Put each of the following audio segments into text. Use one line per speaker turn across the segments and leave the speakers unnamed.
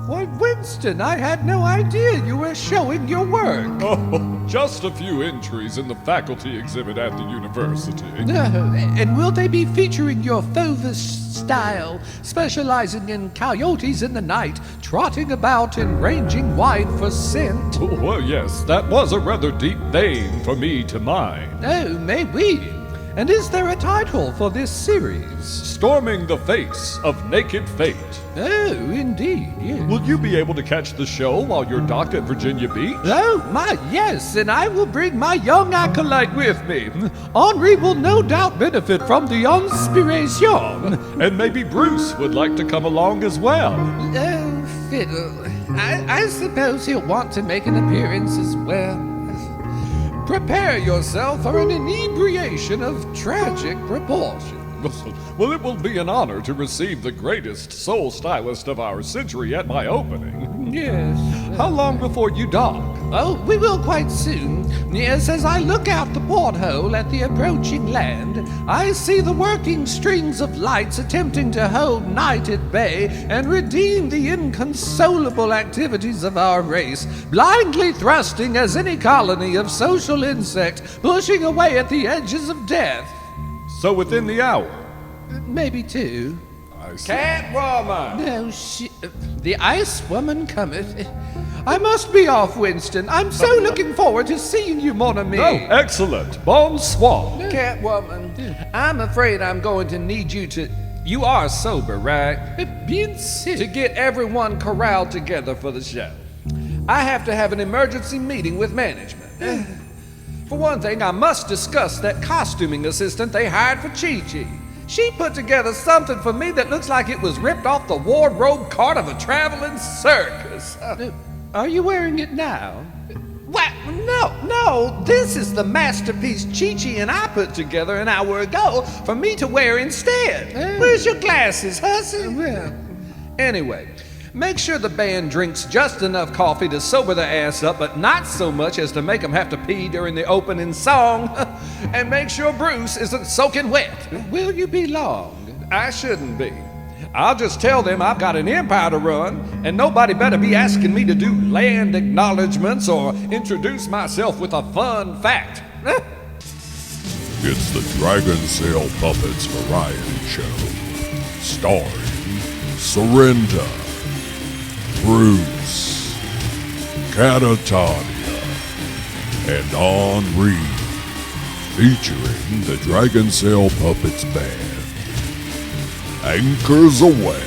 Why, Winston, I had no idea you were showing your work.
Oh, just a few entries in the faculty exhibit at the university.
And will they be featuring your fauvish style, specializing in coyotes in the night, trotting about and ranging wide for scent?
Oh, well, yes, that was a rather deep vein for me to mine.
Oh, maybe. And is there a title for this series?
Storming the Face of Naked Fate.
Oh, indeed, yes.
Will you be able to catch the show while you're docked at Virginia Beach?
Oh, my, yes, and I will bring my young acolyte with me. Henri will no doubt benefit from the inspiration.
And maybe Bruce would like to come along as well.
Oh, fiddle. I suppose he'll want to make an appearance as well. Prepare yourself for an inebriation of tragic proportion.
Well, it will be an honor to receive the greatest soul stylist of our century at my opening.
Yes.
How long before you dock?
Oh, we will quite soon. Yes, as I look out the porthole at the approaching land, I see the working strings of lights attempting to hold night at bay and redeem the inconsolable activities of our race, blindly thrusting as any colony of social insect, pushing away at the edges of death.
So within the hour?
Maybe two.
I see.
Catwoman!
No, the ice woman cometh. I must be off, Winston. I'm so looking forward to seeing you, mon ami.
Oh, excellent. Bonsoir.
Catwoman, I'm afraid I'm going to need you to... You are sober, right?
Bien sûr.
To get everyone corralled together for the show. I have to have an emergency meeting with management. For one thing, I must discuss that costuming assistant they hired for Chi-Chi. She put together something for me that looks like it was ripped off the wardrobe cart of a traveling circus.
Are you wearing it now?
What? No, this is the masterpiece Chi-Chi and I put together an hour ago for me to wear instead. Where's your glasses, hussy?
Well,
Anyway, make sure the band drinks just enough coffee to sober their ass up, but not so much as to make them have to pee during the opening song. And make sure Bruce isn't soaking wet.
will you be long?
I shouldn't be. I'll just tell them I've got an empire to run, and nobody better be asking me to do land acknowledgments or introduce myself with a fun fact.
It's the Dragonsail Puppets variety show, starring Surrender, Bruce, Catatonia, and Henri, featuring the Dragonsail Puppets band. Anchors away.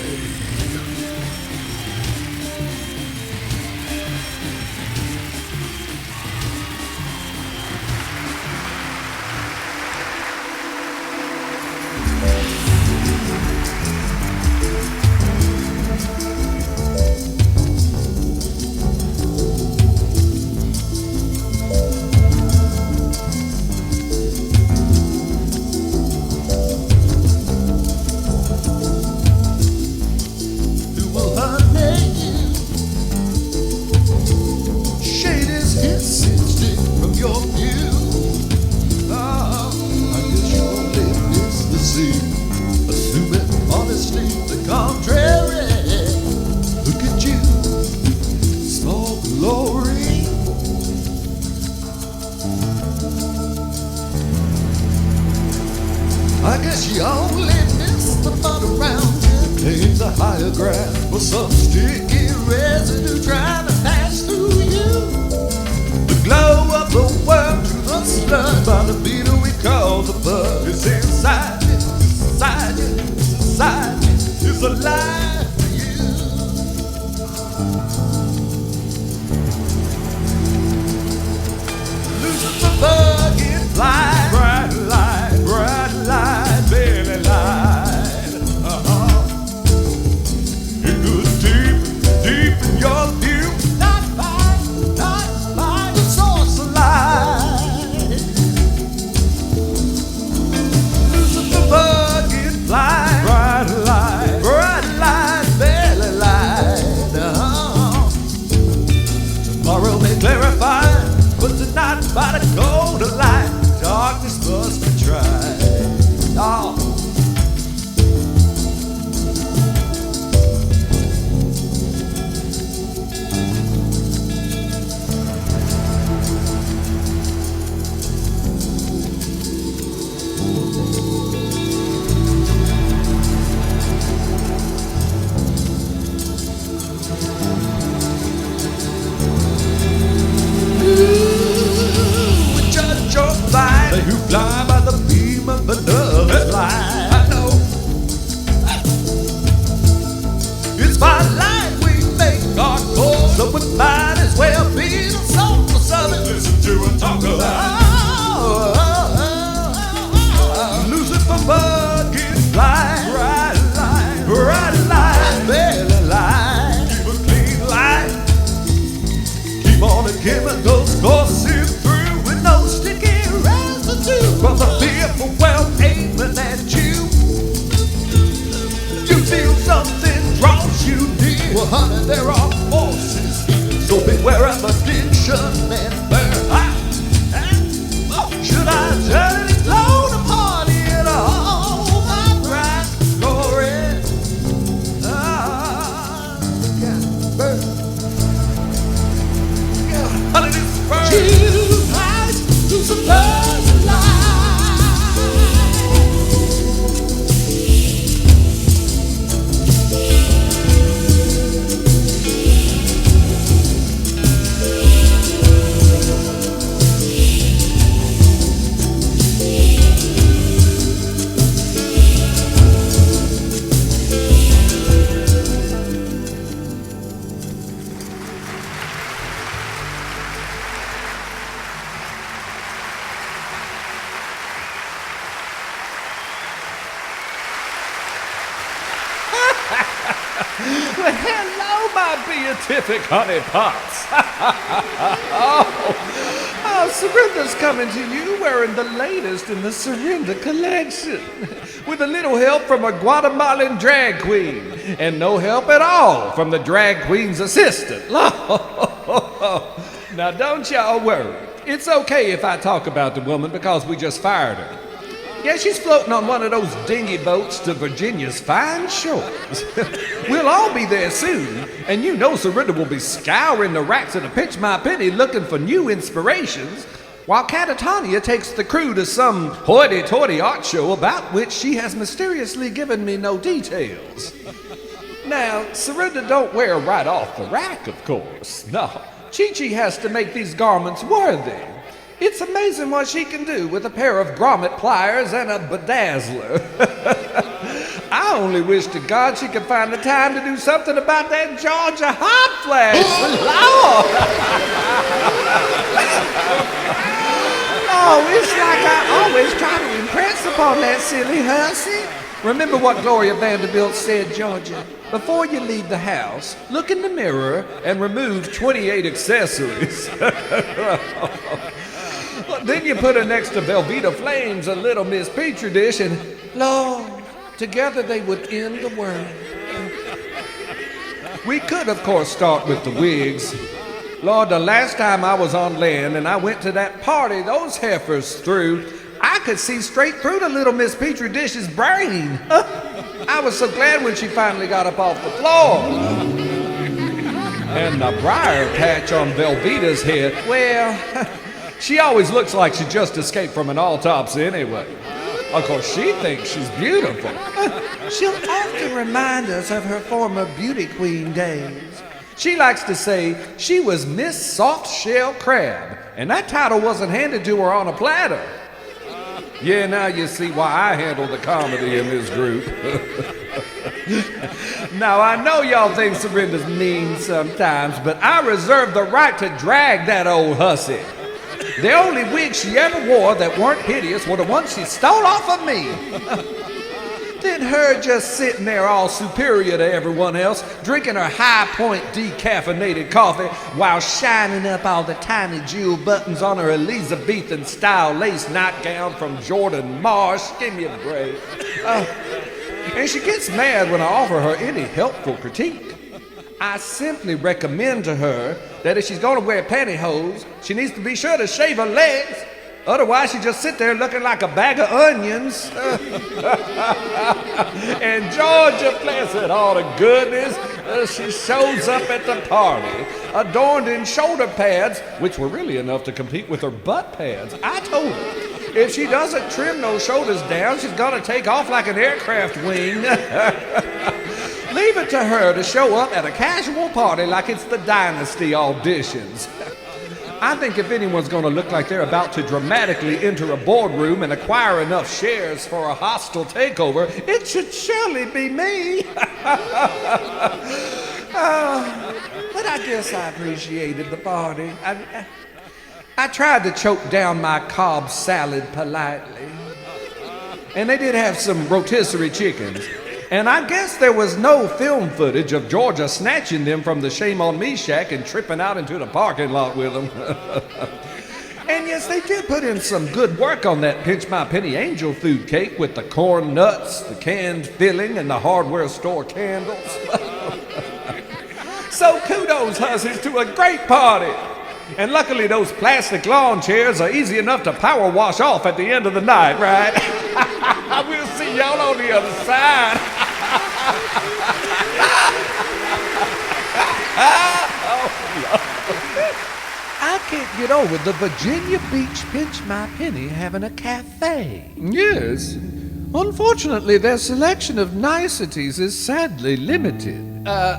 I guess you only miss the fun around you. Claims a higher ground for some sticky residue trying to pass through you. The glow of the world to the sludge by the beetle we call the bug is inside you, inside you, inside you. It's alive for you. Lucifer bug is fly. Bright light, belly light. It goes deep in your view. Not by the source of light. Lucifer bug is fly. Bright light, honey, there are forces here. So beware of addiction and burn. Should I turn it low to party in all my bright glory? Look out, burn. Honey, this burn. Choose light to submerge the light.
Well, hello, my beatific honey pots. Oh, Surrender's coming to you wearing the latest in the Surrender collection. With a little help from a Guatemalan drag queen, and no help at all from the drag queen's assistant. Now, don't y'all worry. It's okay if I talk about the woman because we just fired her. Yeah, she's floating on one of those dinghy boats to Virginia's fine shores. We'll all be there soon, and you know Surrender will be scouring the racks of the Pinch My Penny looking for new inspirations, while Catatonia takes the crew to some hoity-toity art show about which she has mysteriously given me no details. Now, Surrender don't wear right off the rack, of course. No, Chi-Chi has to make these garments worthy. It's amazing what she can do with a pair of grommet pliers and a bedazzler. I only wish to God she could find the time to do something about that Georgia hot flash. Lord! Oh, it's like I always try to impress upon that silly hussy. Remember what Gloria Vanderbilt said, Georgia? Before you leave the house, look in the mirror and remove 28 accessories. Then you put her next to Velveeta Flames and Little Miss Petri Dish, and Lord, together they would end the world. We could, of course, start with the wigs. Lord, the last time I was on land and I went to that party those heifers threw, I could see straight through the Little Miss Petri Dish's brain. I was so glad when she finally got up off the floor. And the briar patch on Velveeta's head, well, she always looks like she just escaped from an autopsy anyway. Of course, she thinks she's beautiful. She'll often remind us of her former beauty queen days. She likes to say she was Miss Soft Shell Crab, and that title wasn't handed to her on a platter. Yeah, now you see why I handle the comedy in this group. Now, I know y'all think Surrender's mean sometimes, but I reserve the right to drag that old hussy. The only wigs she ever wore that weren't hideous were the ones she stole off of me. Then her just sitting there all superior to everyone else, drinking her High Point decaffeinated coffee while shining up all the tiny jewel buttons on her Elizabethan-style lace nightgown from Jordan Marsh. Give me a break. And she gets mad when I offer her any helpful critique. I simply recommend to her that if she's going to wear pantyhose, she needs to be sure to shave her legs. Otherwise, she just sit there looking like a bag of onions. And Georgia, bless it, all the goodness, she shows up at the party, adorned in shoulder pads, which were really enough to compete with her butt pads. I told her, if she doesn't trim those shoulders down, she's going to take off like an aircraft wing. Leave it to her to show up at a casual party like it's the Dynasty auditions. I think if anyone's going to look like they're about to dramatically enter a boardroom and acquire enough shares for a hostile takeover, it should surely be me. But I guess I appreciated the party. I tried to choke down my Cobb salad politely. And they did have some rotisserie chickens. And I guess there was no film footage of Georgia snatching them from the Shame on Me shack and tripping out into the parking lot with them. And yes, they did put in some good work on that Pinch My Penny angel food cake with the corn nuts, the canned filling, and the hardware store candles. So kudos, hussies, to a great party. And luckily those plastic lawn chairs are easy enough to power wash off at the end of the night, right? We'll see y'all on the other side.
I can't get over the Virginia Beach Pinch My Penny having a cafe.
Yes.
Unfortunately, their selection of niceties is sadly limited.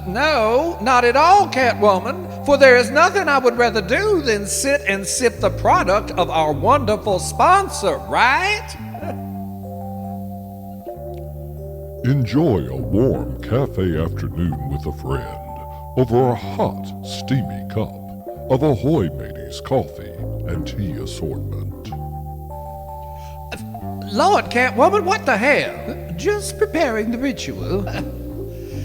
No, not at all, Catwoman. For there is nothing I would rather do than sit and sip the product of our wonderful sponsor, right?
Enjoy a warm cafe afternoon with a friend over a hot, steamy cup of Ahoy Mateys coffee and tea assortment.
Lord, Catwoman, what the hell?
Just preparing the ritual.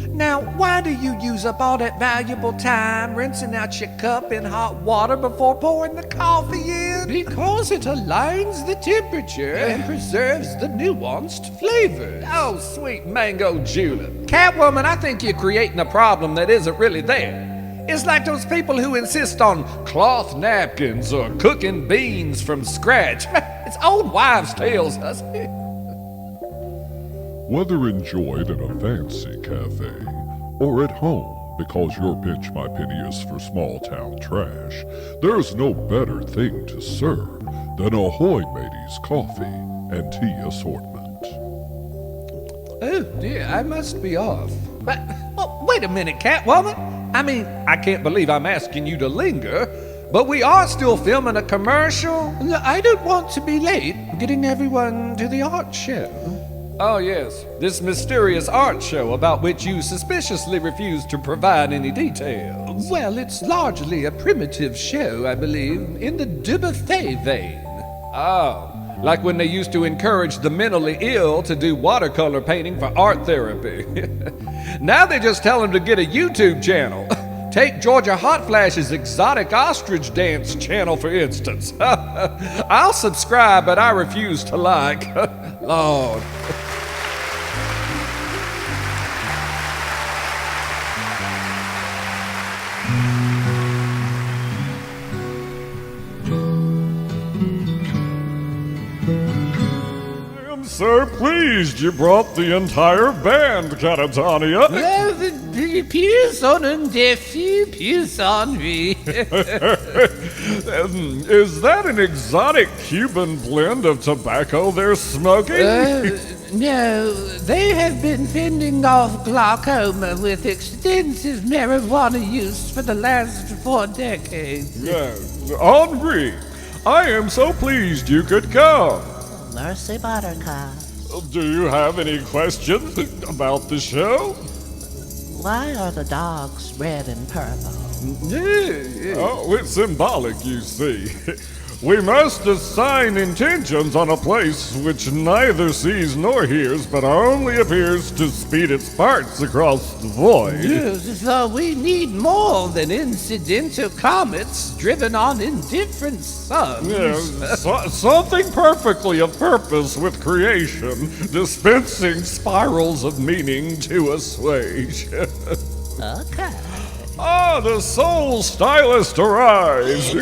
Now, why do you use up all that valuable time rinsing out your cup in hot water before pouring the coffee in?
Because it aligns the temperature and preserves the nuanced flavors.
Oh, sweet mango julep. Catwoman, I think you're creating a problem that isn't really there. It's like those people who insist on cloth napkins or cooking beans from scratch. It's old wives' tales, hussy.
Whether enjoyed in a fancy cafe or at home because your Pinch My Penny is for small town trash, there's no better thing to serve than Ahoy Mateys coffee and tea assortment.
Oh dear, I must be off.
But, wait a minute, Catwoman. I mean, I can't believe I'm asking you to linger, but we are still filming a commercial.
No, I don't want to be late getting everyone to the art show.
Oh, yes, this mysterious art show about which you suspiciously refuse to provide any details.
Well, it's largely a primitive show, I believe, in the diva vein.
Oh, like when they used to encourage the mentally ill to do watercolor painting for art therapy. Now they just tell them to get a YouTube channel. Take Georgia Hot Flash's exotic ostrich dance channel, for instance. I'll subscribe, but I refuse to like. Lord.
So pleased you brought the entire band, Catatonia.
Well, the piece on un défi, piece on me.
Is that an exotic Cuban blend of tobacco they're smoking?
No, they have been fending off glaucoma with extensive marijuana use for the last 4 decades.
Henri, I am so pleased you could come.
Mercy, Buttercup.
Do you have any questions about the show?
Why are the dogs red and purple?
Oh, it's symbolic, you see. We must assign intentions on a place which neither sees nor hears, but only appears to speed its parts across the void.
Yes, so we need more than incidental comets driven on indifferent suns.
Something perfectly of purpose with creation, dispensing spirals of meaning to assuage.
Okay.
Ah, the soul stylist arrives.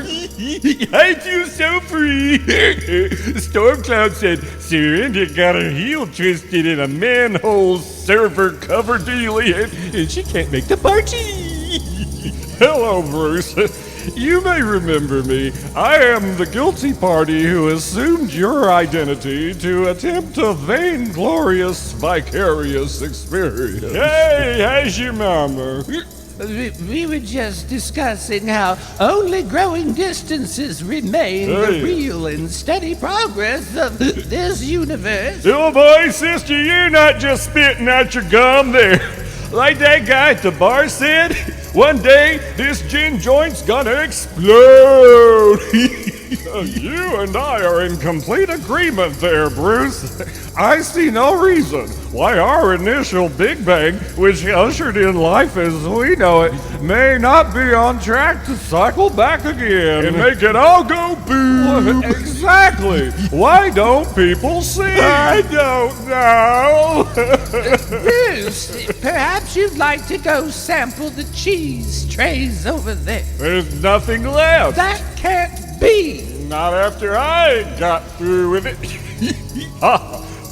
I feel so free. Stormcloud said Surrender got her heel twisted in a manhole server cover dealie, and she can't make the party.
Hello, Bruce. You may remember me. I am the guilty party who assumed your identity to attempt a vainglorious, vicarious experience.
Hey, how's your mama?
We were just discussing how only growing distances remain the real and steady progress of this universe.
Oh boy, sister, you're not just spitting out your gum there. Like that guy at the bar said, one day this gin joint's gonna explode.
You and I are in complete agreement there, Bruce. I see no reason why our initial Big Bang, which ushered in life as we know it, may not be on track to cycle back again and make it all go boom. Exactly. Why don't people see?
I don't know.
Bruce, perhaps you'd like to go sample the cheese trays over there.
There's nothing left.
That can't be.
Not after I got through with it.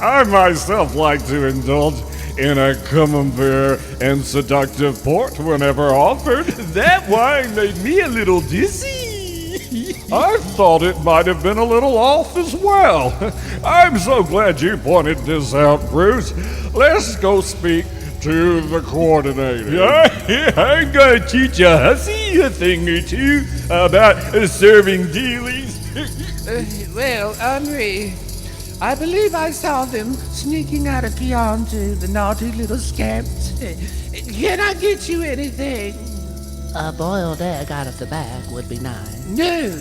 I myself like to indulge in a camembert and seductive port whenever offered.
That wine made me a little dizzy.
I thought it might have been a little off as well. I'm so glad you pointed this out, Bruce. Let's go speak to the coordinator.
Yeah, I'm gonna teach a hussy a thing or two about serving dealies.
Well, Henri, I believe I saw them sneaking out of Keontae, the naughty little scamps. Can I get you anything?
A boiled egg out of the bag would be nice.
No.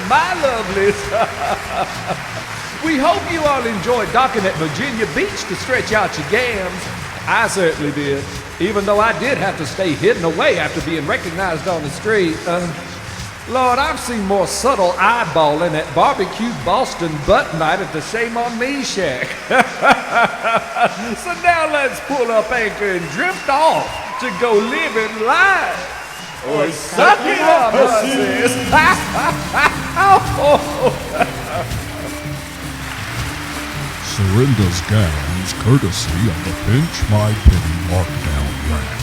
my lovelies. We hope you all enjoyed docking at Virginia Beach to stretch out your gams. I certainly did, even though I did have to stay hidden away after being recognized on the street. Lord, I've seen more subtle eyeballing at barbecued Boston butt night at the Shame on Me shack. So now let's pull up anchor and drift off to go living life. Or suck it up, sis.
Serinda's gowns, courtesy of the Pinch My Penny markdown rack.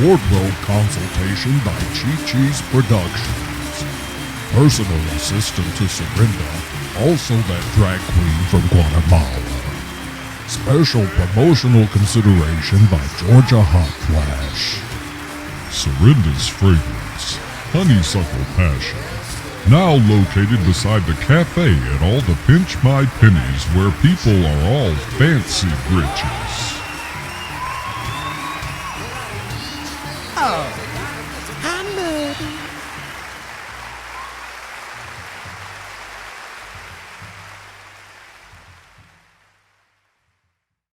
Wardrobe consultation by Chi-Chi's Productions. Personal assistant to Serinda, also that drag queen from Guatemala. Special promotional consideration by Georgia Hot Flash. Serinda's fragrance, Honeysuckle Passion. Now located beside the cafe at all the Pinch My Pennies where people are all fancy britches.
Oh,